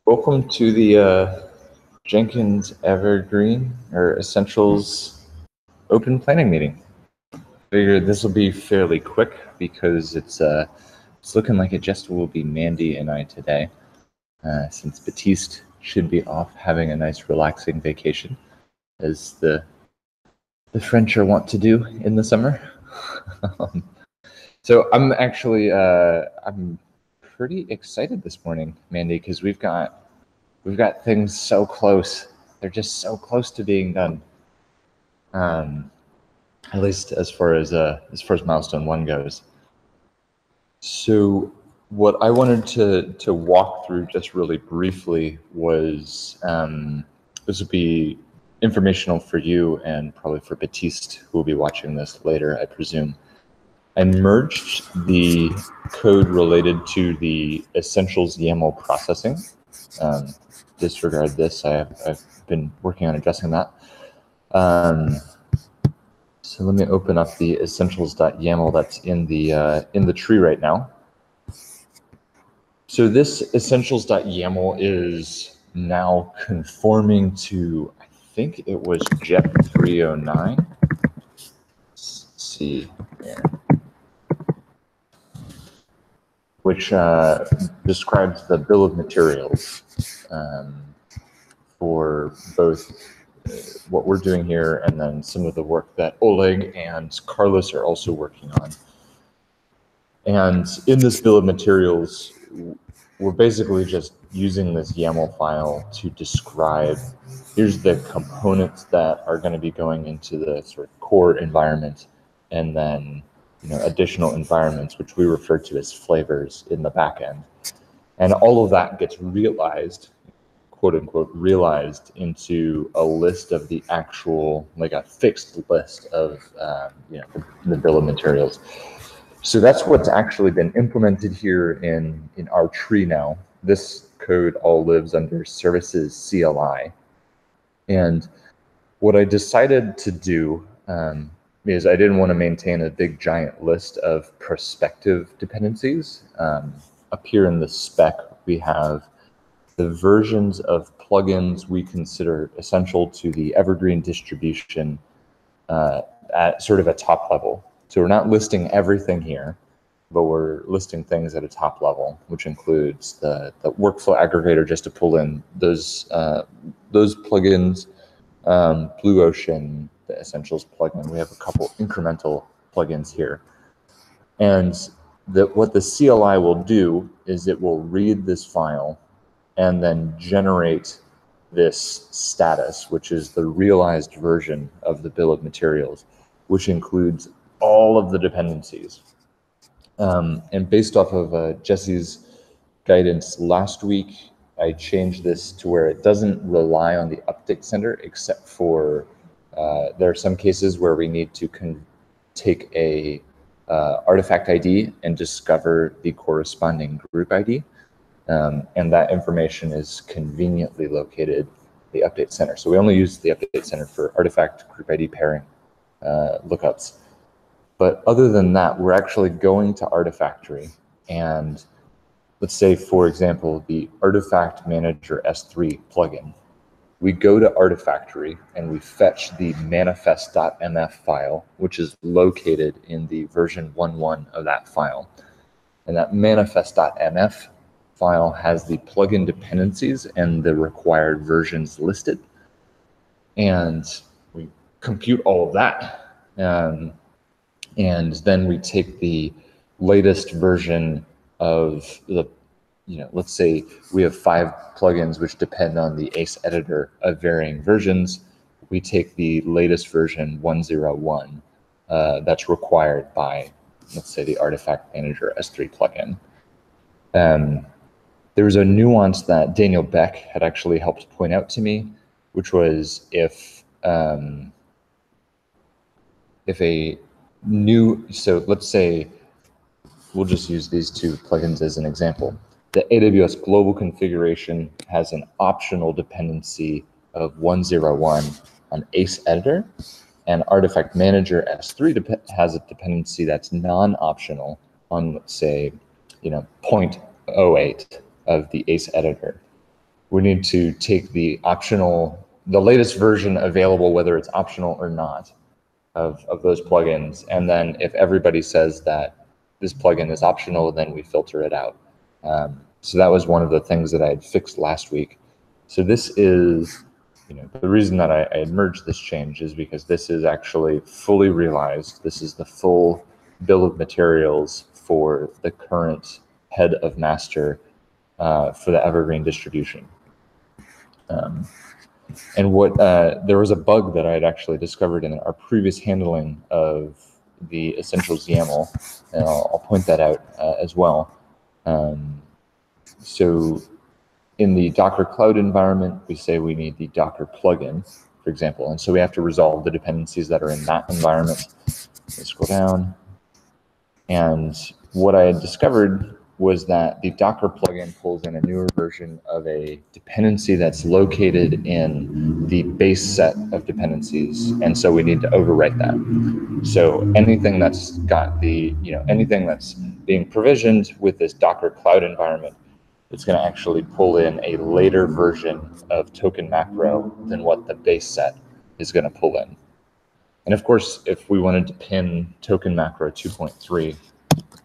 Welcome to the Jenkins Evergreen or Essentials Open Planning meeting. Figured this will be fairly quick because it's looking like it just will be Mandy and I today, since Baptiste should be off having a nice relaxing vacation, as the French are wont to do in the summer. So I'm actually I'm pretty excited this morning, Mandy, because we've got things so close. They're just so close to being done. At least as far as milestone 1 goes. So what I wanted to walk through just really briefly was this would be informational for you and probably for Baptiste, who will be watching this later, I presume. I merged the code related to the Essentials YAML processing. Disregard this. I've been working on addressing that. So let me open up the essentials.yaml that's in the tree right now. So this essentials.yaml is now conforming to, I think it was JEP 309. Let's see here. Which describes the bill of materials for both what we're doing here and then some of the work that Oleg and Carlos are also working on. And in this bill of materials, we're basically just using this YAML file to describe, here's the components that are going to be going into the sort of core environment, and then additional environments, which we refer to as flavors in the back end. And all of that gets realized, quote unquote, realized into a list of the actual, like a fixed list of the bill of materials. So that's what's actually been implemented here in our tree now. This code all lives under services CLI. And what I decided to do is I didn't want to maintain a big giant list of prospective dependencies. Up here in the spec, we have the versions of plugins we consider essential to the Evergreen distribution at sort of a top level. So we're not listing everything here, but we're listing things at a top level, which includes the workflow aggregator just to pull in those plugins, Blue Ocean, the Essentials plugin. We have a couple incremental plugins here. And what the CLI will do is it will read this file and then generate this status, which is the realized version of the bill of materials, which includes all of the dependencies. And based off of Jesse's guidance last week, I changed this to where it doesn't rely on the update center, except for there are some cases where we need to take a artifact ID and discover the corresponding group ID. And that information is conveniently located in the update center. So we only use the update center for artifact group ID pairing lookups. But other than that, we're actually going to Artifactory, and let's say, for example, the Artifact Manager S3 plugin. We go to Artifactory and we fetch the manifest.mf file, which is located in the version 1.1 of that file. And that manifest.mf file has the plugin dependencies and the required versions listed. And we compute all of that. And then we take the latest version of the, let's say we have 5 plugins which depend on the ACE editor of varying versions. We take the latest version 1.0.1 that's required by, let's say, the Artifact Manager S3 plugin. There was a nuance that Daniel Beck had actually helped point out to me, which was if a new, so let's say we'll just use these 2 plugins as an example. The AWS global configuration has an optional dependency of 1.0.1 on ACE editor, and Artifact Manager S3 has a dependency that's non-optional on, let's say, 0.08 of the ACE editor. we need to take the latest version available, whether it's optional or not, of those plugins. And then if everybody says that this plugin is optional, then we filter it out. So that was one of the things that I had fixed last week. So this is, the reason that I had merged this change is because this is actually fully realized. This is the full bill of materials for the current head of master for the Evergreen distribution. And there was a bug that I had actually discovered in our previous handling of the Essentials YAML, and I'll point that out as well. So in the Docker Cloud environment, we say we need the Docker plugin, for example, and so we have to resolve the dependencies that are in that environment. Let's scroll down. And what I had discovered was that the Docker plugin pulls in a newer version of a dependency that's located in the base set of dependencies. And so we need to overwrite that. So anything that's got anything that's being provisioned with this Docker Cloud environment, it's going to actually pull in a later version of token macro than what the base set is going to pull in. And of course, if we wanted to pin token macro 2.3,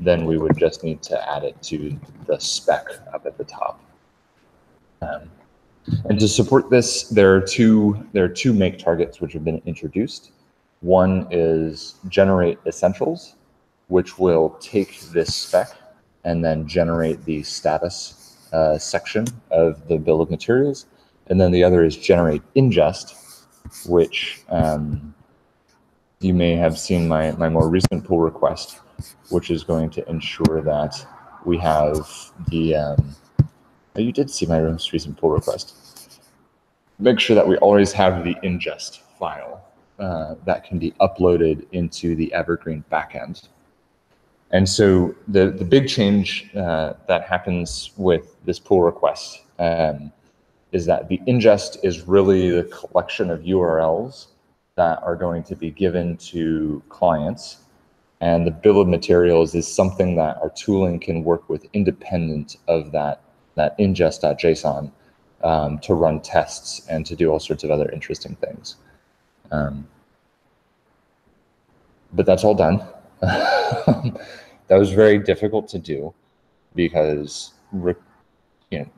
then we would just need to add it to the spec up at the top. And to support this, there are two make targets which have been introduced. One is generate essentials, which will take this spec and then generate the status section of the bill of materials. And then the other is generate ingest, which you may have seen my more recent pull request, which is going to ensure that we have the, you did see my most recent pull request. Make sure that we always have the ingest file that can be uploaded into the Evergreen backend. And so the big change that happens with this pull request is that the ingest is really the collection of URLs that are going to be given to clients. And the bill of materials is something that our tooling can work with independent of that ingest.json to run tests and to do all sorts of other interesting things. But that's all done. That was very difficult to do because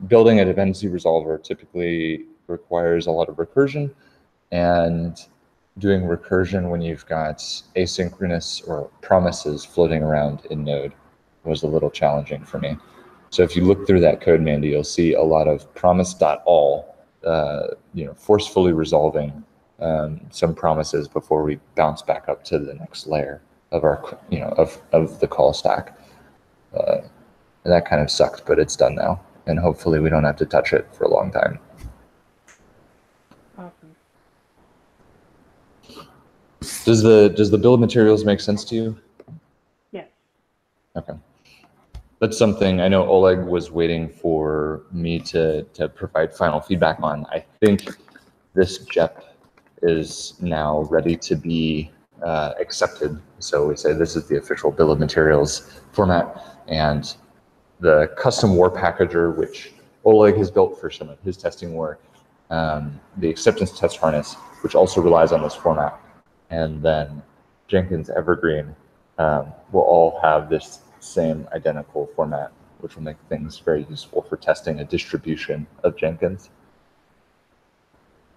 building a dependency resolver typically requires a lot of recursion, and doing recursion when you've got asynchronous or promises floating around in Node was a little challenging for me. So if you look through that code, Mandy, you'll see a lot of promise.all, forcefully resolving some promises before we bounce back up to the next layer of our, of the call stack. And that kind of sucked, but it's done now, and hopefully we don't have to touch it for a long time. Awesome. Does the bill of materials make sense to you? Yes. Okay. That's something I know Oleg was waiting for me to provide final feedback on. I think this JEP is now ready to be accepted. So we say this is the official bill of materials format, and the custom war packager, which Oleg has built for some of his testing work, the acceptance test harness, which also relies on this format, and then Jenkins Evergreen will all have this same identical format, which will make things very useful for testing a distribution of Jenkins,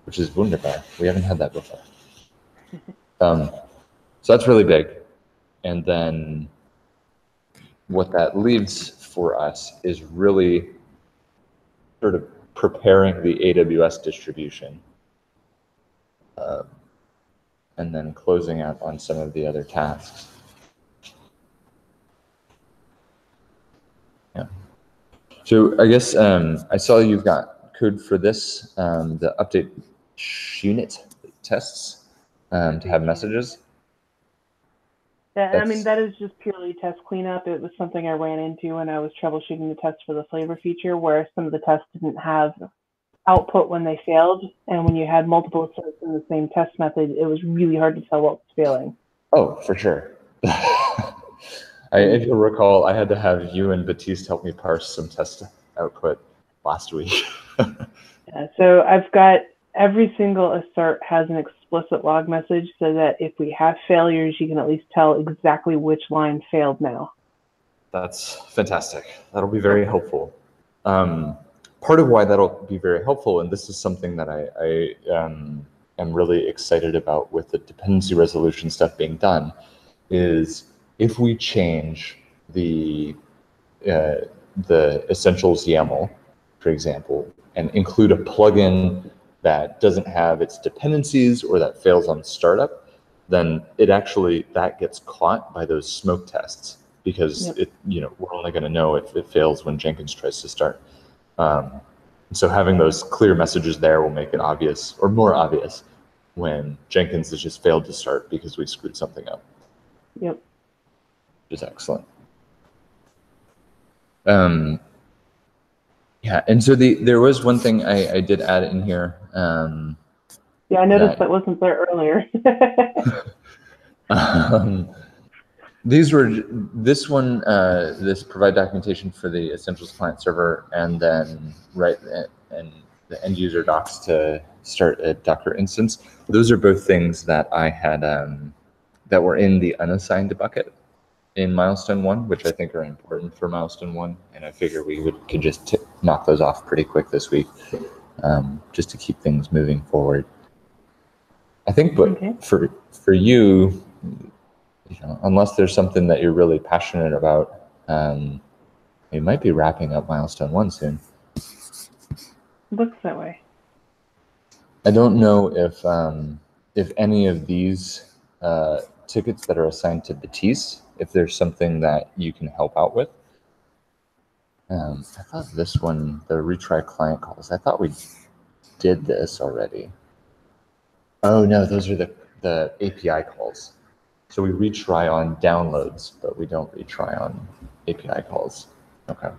which is wunderbar. We haven't had that before. So that's really big. And then what that leaves for us is really sort of preparing the AWS distribution and then closing out on some of the other tasks. Yeah. So I guess I saw you've got code for this, the update unit tests to have messages. Yeah, I mean, that is just purely test cleanup. It was something I ran into when I was troubleshooting the test for the flavor feature, where some of the tests didn't have output when they failed. And when you had multiple asserts in the same test method, it was really hard to tell what was failing. Oh, for sure. If you'll recall, I had to have you and Baptiste help me parse some test output last week. Yeah, so I've got every single assert has an explicit log message so that if we have failures, you can at least tell exactly which line failed now. That's fantastic. That'll be very helpful. Part of why that'll be very helpful, and this is something that I am really excited about with the dependency resolution stuff being done, is if we change the essentials YAML, for example, and include a plugin that doesn't have its dependencies or that fails on startup, then that gets caught by those smoke tests, because we're only going to know if it fails when Jenkins tries to start. So having those clear messages there will make it obvious, or more obvious, when Jenkins has just failed to start because we screwed something up. Yep. Which is excellent. Yeah, and so there was one thing I did add in here. Yeah, I noticed that wasn't there earlier. This provide documentation for the Essentials client server, and then and the end user docs to start a Docker instance. Those are both things that I had that were in the unassigned bucket in milestone 1, which I think are important for milestone 1, and I figure we could just knock those off pretty quick this week, just to keep things moving forward. I think, but okay. for you, unless there's something that you're really passionate about, you might be wrapping up milestone 1 soon. Looks that way. I don't know if any of these tickets that are assigned to Batiste, if there's something that you can help out with. I thought this one, the retry client calls, I thought we did this already. Oh no, those are the API calls. So we retry on downloads, but we don't retry on API calls. Okay.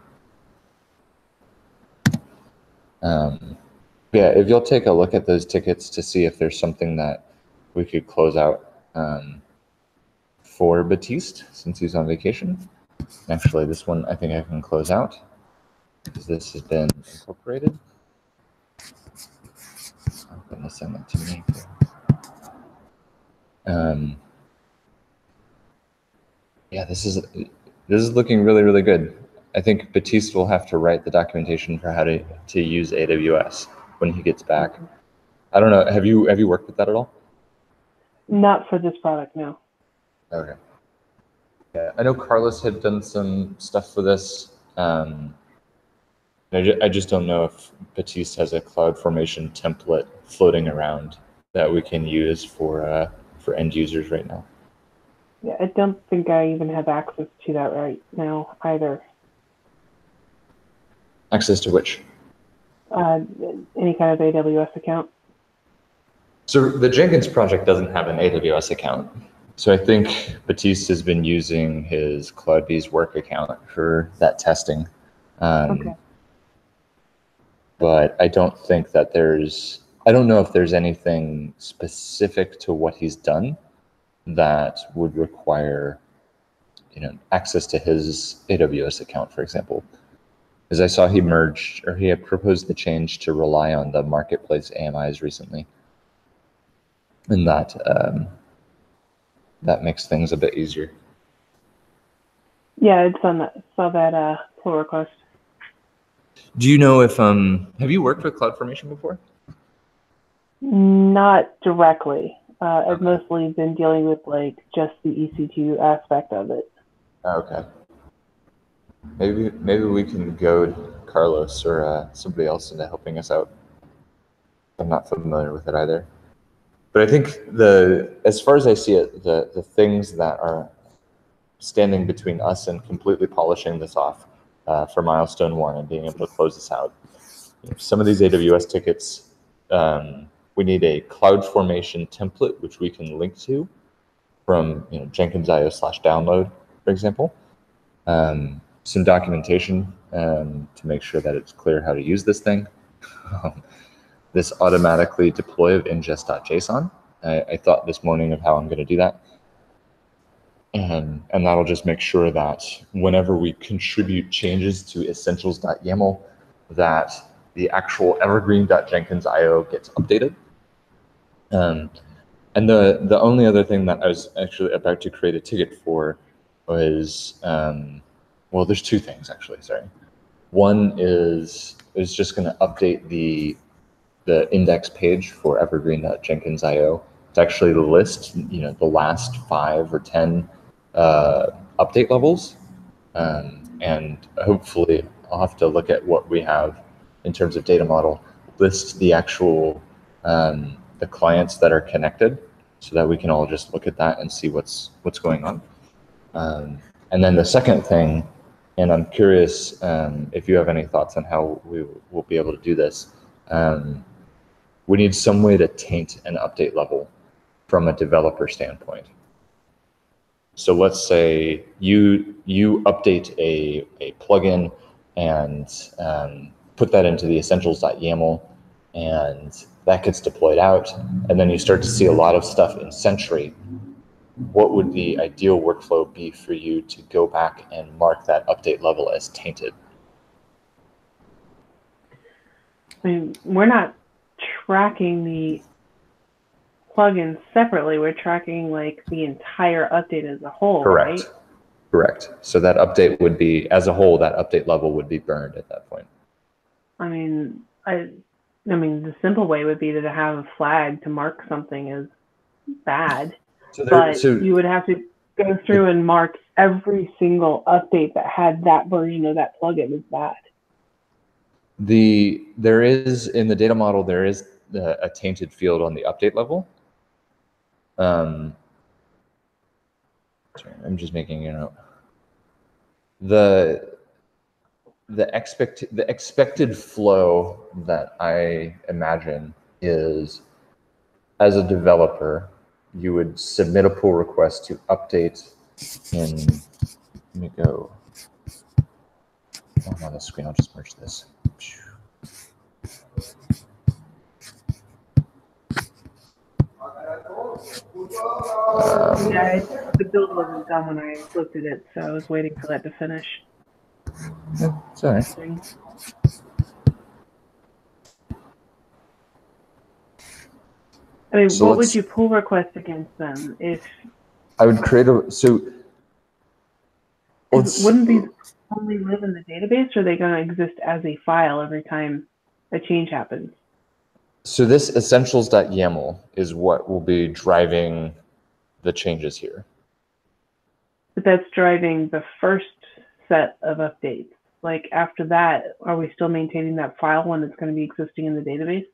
Yeah, if you'll take a look at those tickets to see if there's something that we could close out for Batiste, since he's on vacation. Actually, this one I think I can close out, because this has been incorporated. I'm going to send that to me. Yeah, this is looking really, really good. I think Batiste will have to write the documentation for how to use AWS when he gets back. I don't know. Have you worked with that at all? Not for this product, no. Okay. Yeah, I know Carlos had done some stuff for this. I just don't know if Batiste has a CloudFormation template floating around that we can use for end users right now. Yeah, I don't think I even have access to that right now either. Access to which? Any kind of AWS account. So the Jenkins project doesn't have an AWS account. So I think Batiste has been using his CloudBees work account for that testing. Okay. But I don't think that I don't know if there's anything specific to what he's done that would require, access to his AWS account, for example. As I saw, he had proposed the change to rely on the marketplace AMIs recently, and that makes things a bit easier. Yeah, I saw that pull request. Do you know if have you worked with CloudFormation before? Not directly. I've mostly been dealing with just the EC2 aspect of it. Okay. Maybe we can goad Carlos or somebody else into helping us out. I'm not familiar with it either. But I think as far as I see it, the things that are standing between us and completely polishing this off for milestone 1 and being able to close this out, some of these AWS tickets, we need a CloudFormation template which we can link to from Jenkins.io/download, for example. Some documentation to make sure that it's clear how to use this thing. This automatically deploy of ingest.json. I thought this morning of how I'm going to do that. And that'll just make sure that whenever we contribute changes to essentials.yaml, that the actual evergreen.jenkins.io gets updated. And the only other thing that I was actually about to create a ticket for was, well, there's two things actually, sorry. One is just going to update the index page for evergreen.jenkins.io to actually list, the last 5 or 10 update levels. And hopefully I'll have to look at what we have in terms of data model, list the actual, the clients that are connected so that we can all just look at that and see what's going on. And then the second thing, and I'm curious if you have any thoughts on how we will be able to do this, we need some way to taint an update level from a developer standpoint. So let's say you update a plugin and put that into the essentials.yaml, and that gets deployed out, and then you start to see a lot of stuff in Sentry. What would the ideal workflow be for you to go back and mark that update level as tainted? I mean, we're not tracking the plugins separately. We're tracking like the entire update as a whole, Correct. right? Correct. So that update would be, as a whole, that update level would be burned at that point. I mean, the simple way would be to have a flag to mark something as bad, but you would have to go through and mark every single update that had that version of that plugin as bad. There is, in the data model, there is a tainted field on the update level. Sorry, I'm just making a note. The expected flow that I imagine is, as a developer, you would submit a pull request to update in, let me go, I'm on the screen, I'll just merge this. Yeah, the build wasn't done when I looked at it, so I was waiting for that to finish. Yeah, sorry. I mean, so what would you pull request against them if? I would create a, so wouldn't these only live in the database, or are they going to exist as a file every time a change happens? So this essentials.yaml is what will be driving the changes here. But that's driving the first set of updates. Like after that, are we still maintaining that file when it's going to be existing in the database?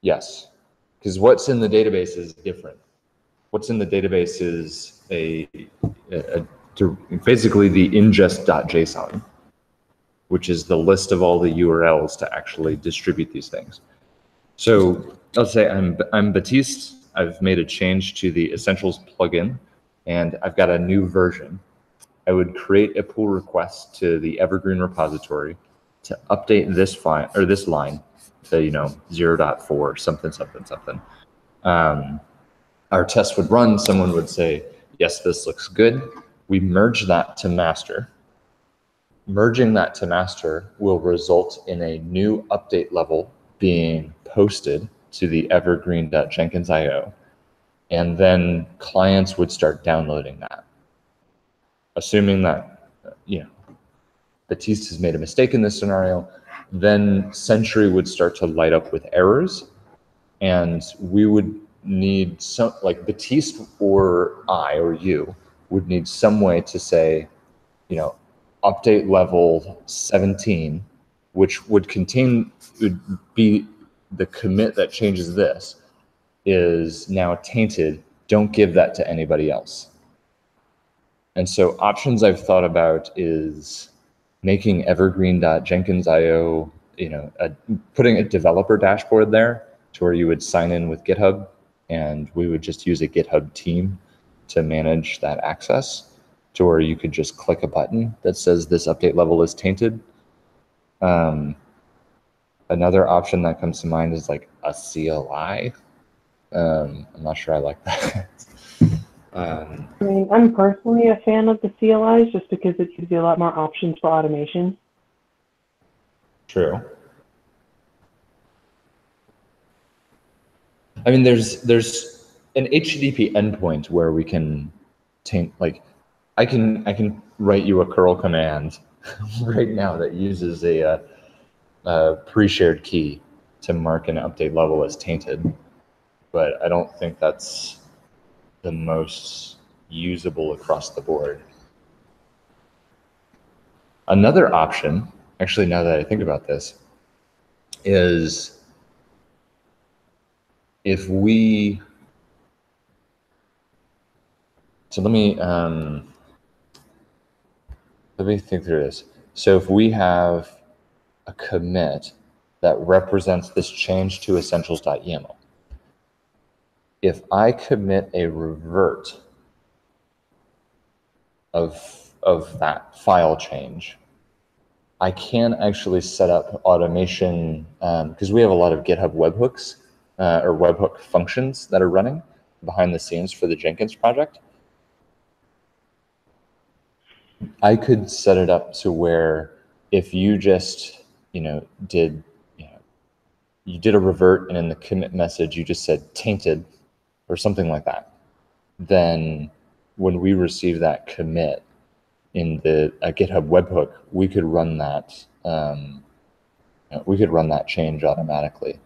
Yes, because what's in the database is different. What's in the database is basically the ingest.json, which is the list of all the URLs to actually distribute these things. So let's say I'm Baptiste. I've made a change to the Essentials plugin, and I've got a new version. I would create a pull request to the Evergreen repository to update this file or this line to 0.4 something something something. Our test would run. Someone would say, "Yes, this looks good." We merge that to master. Merging that to master will result in a new update level being posted to the evergreen.jenkins.io, and then clients would start downloading that. Assuming that, Baptiste has made a mistake in this scenario, then Sentry would start to light up with errors, and we would need some, like Baptiste or I or you would need some way to say, update level 17, which would be the commit that changes this, is now tainted. Don't give that to anybody else. And so options I've thought about is making evergreen.jenkins.io, putting a developer dashboard there to where you would sign in with GitHub, and we would just use a GitHub team to manage that access, to where you could just click a button that says this update level is tainted. Another option that comes to mind is like a CLI. I'm not sure I like that. I'm personally a fan of the CLIs just because it gives you a lot more options for automation. True. I mean, there's an HTTP endpoint where we can taint, like, I can write you a curl command right now that uses a pre-shared key to mark an update level as tainted, but I don't think that's the most usable across the board. Another option, actually, now that I think about this, is if we, so let me think through this. So if we have a commit that represents this change to essentials.yaml, if I commit a revert of that file change, I can actually set up automation, because we have a lot of GitHub webhooks or webhook functions that are running behind the scenes for the Jenkins project. I could set it up to where if you just, did a revert and in the commit message you just said tainted or something like that, then when we receive that commit in the GitHub webhook, we could run that. We could run that change automatically.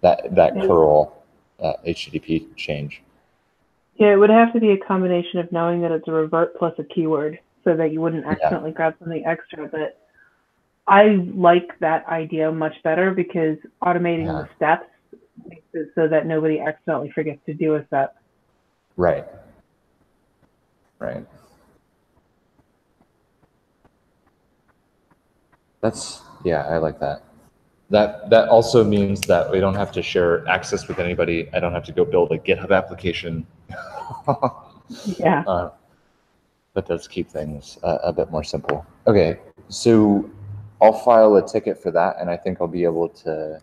That curl HTTP change. Yeah, it would have to be a combination of knowing that it's a revert plus a keyword, so that you wouldn't accidentally grab something extra. But I like that idea much better because automating the steps makes it so that nobody accidentally forgets to do a step. Right. Right. I like that. That also means that we don't have to share access with anybody. I don't have to go build a GitHub application. Yeah. That does keep things a bit more simple. Okay, so I'll file a ticket for that, and I think I'll be able to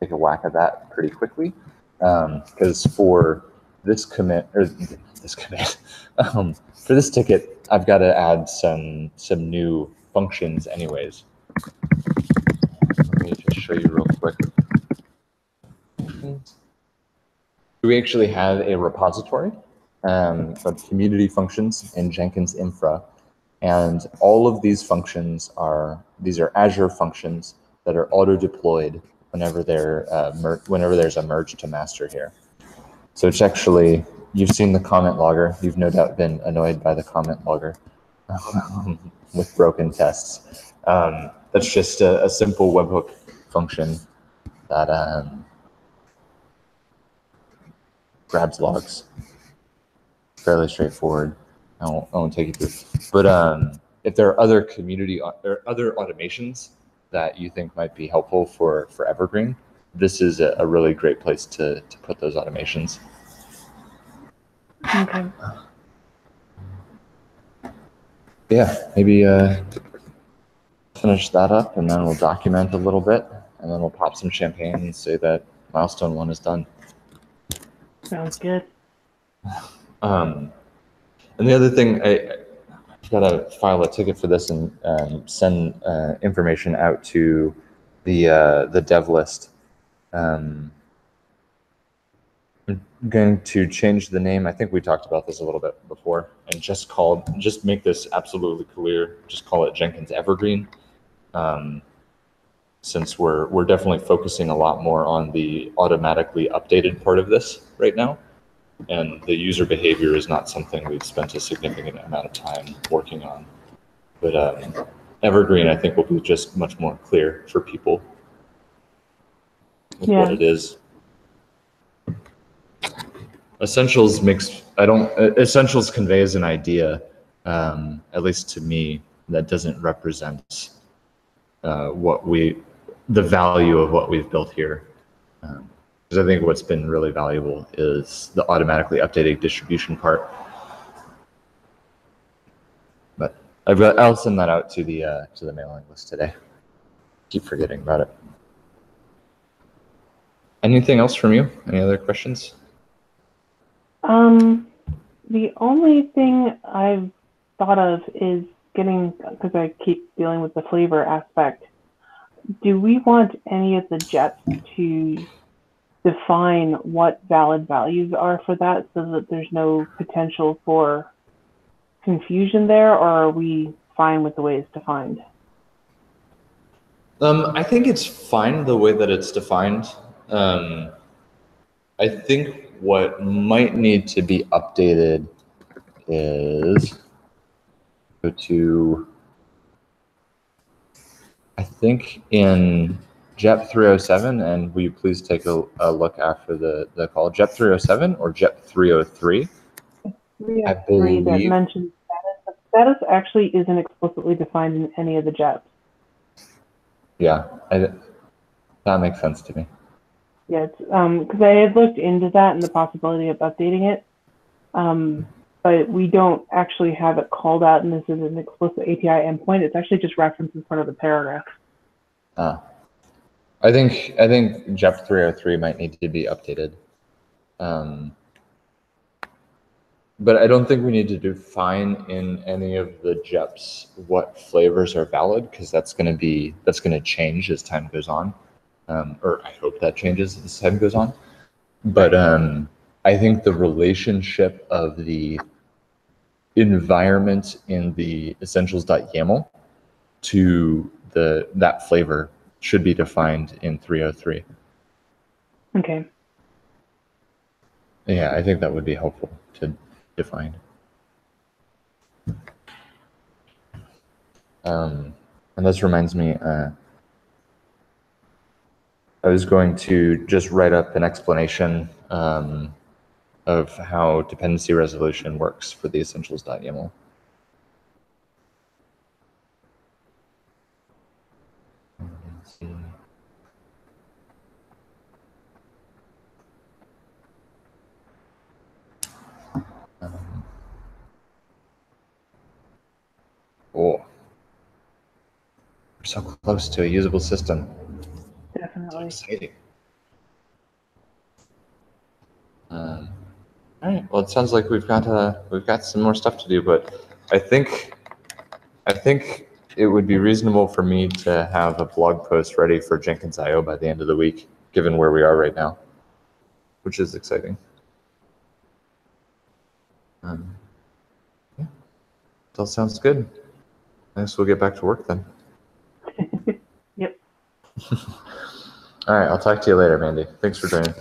take a whack at that pretty quickly. Because for this commit, for this ticket, I've got to add some new functions anyways. Let me just show you real quick. We actually have a repository of community functions in Jenkins Infra, and all of these functions are Azure functions that are auto-deployed whenever whenever there's a merge to master here. So it's actually, you've seen the comment logger. You've no doubt been annoyed by the comment logger with broken tests. That's just a simple webhook function that grabs logs. Fairly straightforward. I won't take you through. But if there are other other automations that you think might be helpful for Evergreen, this is a really great place to put those automations. Okay. Yeah, maybe finish that up, and then we'll document a little bit, and then we'll pop some champagne and say that milestone 1 is done. Sounds good. And the other thing, I gotta file a ticket for this and send information out to the dev list. I'm going to change the name. I think we talked about this a little bit before, and just make this absolutely clear. Just call it Jenkins Evergreen, since we're definitely focusing a lot more on the automatically updated part of this right now. And the user behavior is not something we've spent a significant amount of time working on. But Evergreen, I think, will be just much more clear for people with what it is. Essentials Essentials conveys an idea, at least to me, that doesn't represent the value of what we've built here. Because I think what's been really valuable is the automatically updating distribution part. But I'll send that out to the mailing list today. Keep forgetting about it. Anything else from you? Any other questions? The only thing I've thought of is because I keep dealing with the flavor aspect. Do we want any of the jets to define what valid values are for that so that there's no potential for confusion there, or are we fine with the way it's defined? I think it's fine the way that it's defined. I think what might need to be updated is go to, I think in JEP 307, and will you please take a look after the call, JEP 307 or JEP 303? 303 that mentions status. Status actually isn't explicitly defined in any of the JEPs. Yeah, that makes sense to me. Yeah, because I had looked into that and the possibility of updating it, but we don't actually have it called out, and this is an explicit API endpoint. It's actually just referenced in front of the paragraph. I think JEP 303 might need to be updated. But I don't think we need to define in any of the JEPs what flavors are valid, because that's going to change as time goes on. Or I hope that changes as time goes on. But I think the relationship of the environment in the essentials.yaml to that flavor should be defined in 303. Okay. Yeah, I think that would be helpful to define. And this reminds me, I was going to just write up an explanation of how dependency resolution works for the essentials.yaml. Let's see. Oh, we're so close to a usable system. Definitely. So exciting. All right. Well, it sounds like we've got some more stuff to do, but I think it would be reasonable for me to have a blog post ready for Jenkins.io by the end of the week, given where we are right now, which is exciting. Yeah, that sounds good. I guess we'll get back to work then. Yep. All right. I'll talk to you later, Mandy. Thanks for joining.